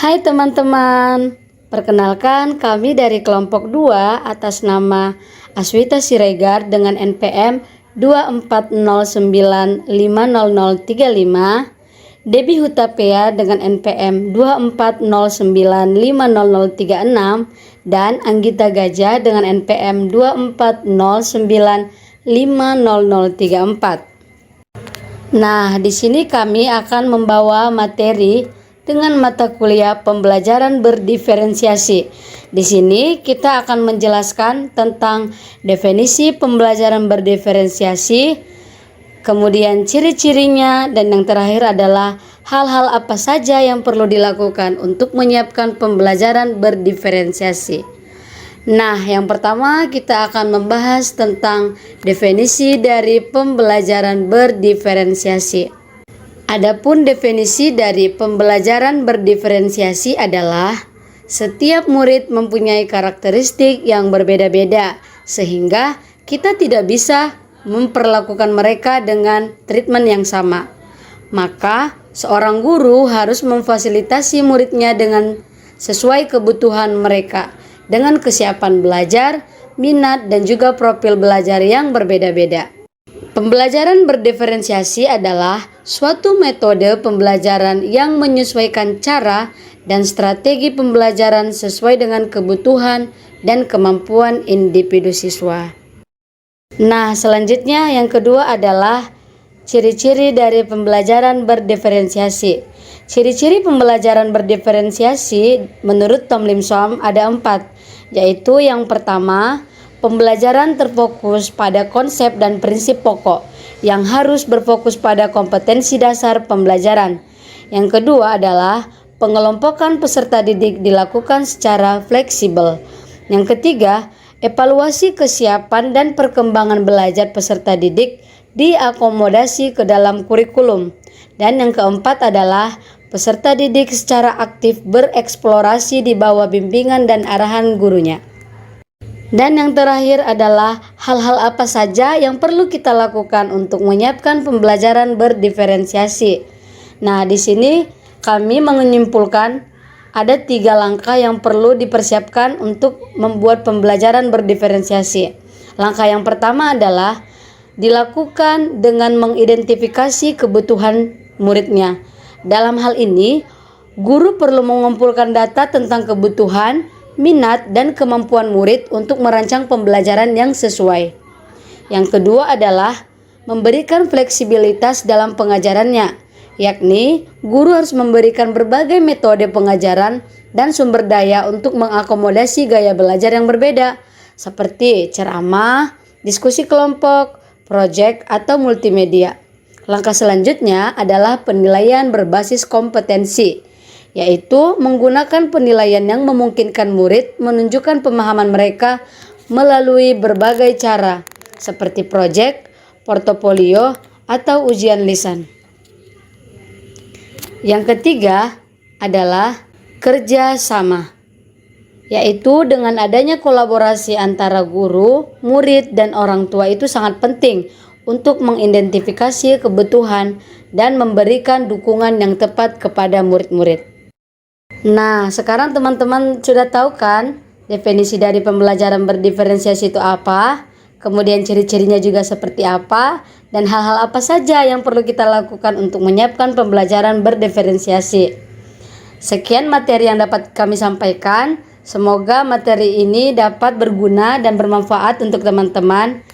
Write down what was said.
Hai teman-teman, perkenalkan kami dari kelompok 2 atas nama Aswita Siregar dengan NPM 240950035, Debbie Hutapea dengan NPM 240950036, dan Anggita Gajah dengan NPM 240950034. Nah, di sini kami akan membawa materi dengan mata kuliah pembelajaran berdiferensiasi. Di sini kita akan menjelaskan tentang definisi pembelajaran berdiferensiasi, kemudian ciri-cirinya, dan yang terakhir adalah hal-hal apa saja yang perlu dilakukan untuk menyiapkan pembelajaran berdiferensiasi. Nah, yang pertama kita akan membahas tentang definisi dari pembelajaran berdiferensiasi. Adapun definisi dari pembelajaran berdiferensiasi adalah setiap murid mempunyai karakteristik yang berbeda-beda sehingga kita tidak bisa memperlakukan mereka dengan treatment yang sama. Maka, seorang guru harus memfasilitasi muridnya dengan sesuai kebutuhan mereka, dengan kesiapan belajar, minat, dan juga profil belajar yang berbeda-beda. Pembelajaran berdiferensiasi adalah suatu metode pembelajaran yang menyesuaikan cara dan strategi pembelajaran sesuai dengan kebutuhan dan kemampuan individu siswa. Nah, selanjutnya yang kedua adalah ciri-ciri dari pembelajaran berdiferensiasi. Ciri-ciri pembelajaran berdiferensiasi menurut Tom Limsom ada 4, yaitu yang pertama, pembelajaran terfokus pada konsep dan prinsip pokok yang harus berfokus pada kompetensi dasar pembelajaran. Yang kedua adalah pengelompokan peserta didik dilakukan secara fleksibel. Yang ketiga, evaluasi kesiapan dan perkembangan belajar peserta didik diakomodasi ke dalam kurikulum. Dan yang keempat adalah peserta didik secara aktif bereksplorasi di bawah bimbingan dan arahan gurunya. Dan yang terakhir adalah hal-hal apa saja yang perlu kita lakukan untuk menyiapkan pembelajaran berdiferensiasi. Nah, di sini kami menyimpulkan ada 3 langkah yang perlu dipersiapkan untuk membuat pembelajaran berdiferensiasi. Langkah yang pertama adalah dilakukan dengan mengidentifikasi kebutuhan muridnya. Dalam hal ini, guru perlu mengumpulkan data tentang kebutuhan, minat, dan kemampuan murid untuk merancang pembelajaran yang sesuai. Yang kedua adalah memberikan fleksibilitas dalam pengajarannya, yakni guru harus memberikan berbagai metode pengajaran dan sumber daya untuk mengakomodasi gaya belajar yang berbeda, seperti ceramah, diskusi kelompok, proyek, atau multimedia. Langkah selanjutnya adalah penilaian berbasis kompetensi, yaitu menggunakan penilaian yang memungkinkan murid menunjukkan pemahaman mereka melalui berbagai cara, seperti proyek, portofolio, atau ujian lisan. Yang ketiga adalah kerja sama, yaitu dengan adanya kolaborasi antara guru, murid, dan orang tua itu sangat penting untuk mengidentifikasi kebutuhan dan memberikan dukungan yang tepat kepada murid-murid. Nah, sekarang teman-teman sudah tahu kan definisi dari pembelajaran berdiferensiasi itu apa, kemudian ciri-cirinya juga seperti apa, dan hal-hal apa saja yang perlu kita lakukan untuk menyiapkan pembelajaran berdiferensiasi. Sekian materi yang dapat kami sampaikan. Semoga materi ini dapat berguna dan bermanfaat untuk teman-teman.